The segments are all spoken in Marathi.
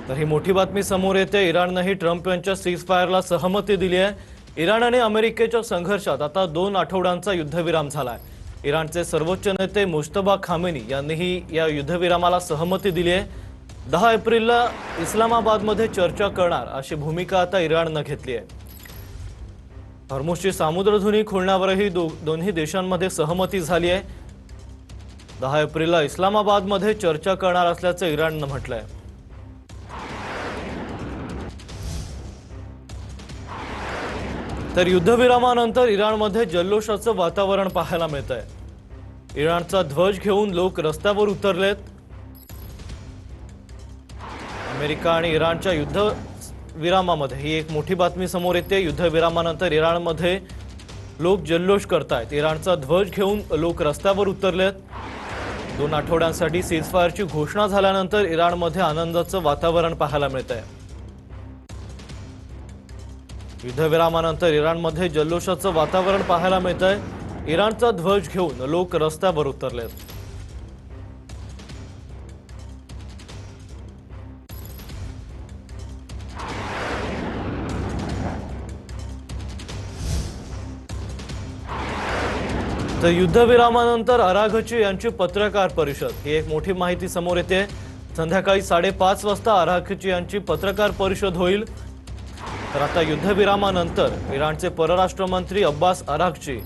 तर ही मोठी बातमी समोर येते। इराणनेही ट्रम्प यांच्या सीजफायरला सहमती दिली आहे। इराण आणि अमेरिकेच्या संघर्षात आता 2 आठवड्यांचा युद्धविराम झालाय। इराणचे सर्वोच्च नेते मुज्तबा खामेनी यांनीही या युद्धविरामाला सहमती दिली आहे। 10 एप्रिलला इस्लामाबादमध्ये चर्चा करणार अशी भूमिका आता इराणने घेतली आहे। हॉर्मुझची सामुद्रधुनी खोलण्यावरही दोन्ही देशांमध्ये सहमती झाली आहे। 10 एप्रिलला इस्लामाबादमध्ये चर्चा करणार असल्याचं इराणने म्हटलंय। तर युद्धविरामानंतर इराणमध्ये जल्लोषाचं वातावरण पाहायला मिळतंय। इराणचा ध्वज घेऊन लोक रस्त्यावर उतरलेत। अमेरिका आणि इराणच्या युद्धविरामामध्ये ही एक मोठी बातमी समोर येते। युद्धविरामानंतर इराणमध्ये लोक जल्लोष करतायत। इराणचा ध्वज घेऊन लोक रस्त्यावर उतरलेत। 2 आठवड्यांसाठी सीजफायरची घोषणा झाल्यानंतर इराणमध्ये आनंदाचं वातावरण पाहायला मिळतंय। युद्धविरामानंतर इराणमध्ये जल्लोषाचं वातावरण पाहायला मिळतंय। इराणचा ध्वज घेऊन लोक रस्त्यावर उतरलेत। तर युद्धविरामानंतर अराघची यांची पत्रकार परिषद ही एक मोठी माहिती समोर येते। संध्याकाळी 5:30 वाजता अराघची यांची पत्रकार परिषद होईल। तर आता युद्धविरामानंतर इराणचे परराष्ट्र मंत्री अब्बास अराघची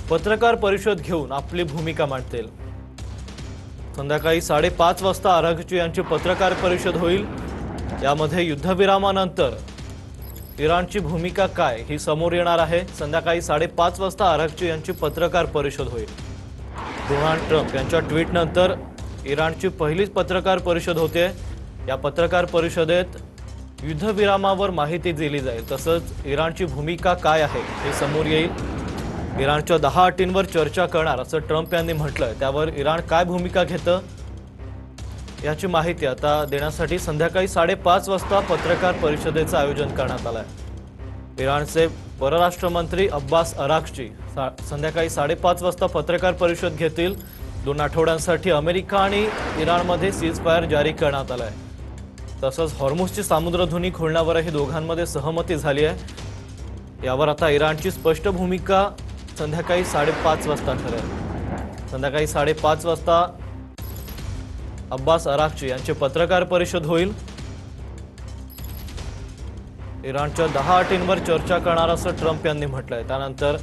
पत्रकार परिषद घेऊन आपली भूमिका मांडतील। संध्याकाळी 5:30 वाजता अराघची यांची पत्रकार परिषद होईल। यामध्ये युद्धविरामानंतर इराणची भूमिका काय ही समोर येणार आहे। संध्याकाळी 5:30 वाजता अराघची यांची पत्रकार परिषद होईल। डोनाल्ड ट्रम्प यांच्या ट्विटनंतर इराणची पहिलीच पत्रकार परिषद होते। या पत्रकार परिषदेत युद्धविरामावर माहिती दिली जाईल, तसंच इराणची भूमिका काय आहे हे समोर येईल। इराणच्या 10 अटींवर चर्चा करणार असं ट्रम्प यांनी म्हटलंय। त्यावर इराण काय भूमिका घेतं याची माहिती आता देण्यासाठी संध्याकाळी 5:30 वाजता पत्रकार परिषदेचं आयोजन करण्यात आलंय। इराणचे परराष्ट्र मंत्री अब्बास अराघची संध्याकाळी 5:30 वाजता पत्रकार परिषद घेतील। 2 आठवड्यांसाठी अमेरिका आणि इराणमध्ये सीजफायर जारी करण्यात आलाय। तसंच हॉर्मुझची सामुद्रधुनी खोलण्यावरही दोघांमध्ये सहमती झाली आहे। यावर आता इराणची स्पष्ट भूमिका संध्याकाळी 5:30 वाजता ठरेल। संध्याकाळी 5:30 वाजता अब्बास अराघची यांची पत्रकार परिषद होईल। इराणच्या 10 अटींवर चर्चा करणार असं ट्रम्प यांनी म्हटलंय। त्यानंतर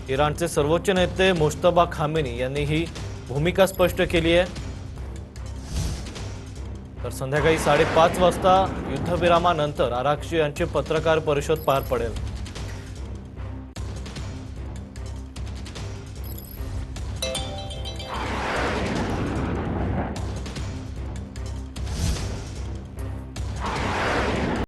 इराणचे सर्वोच्च नेते मुज्तबा खामेनी यांनी ही भूमिका स्पष्ट केली आहे। तर संध्याकाळी 5:30 वाजता युद्धविरामानंतर अराघची यांची पत्रकार परिषद पार पडेल।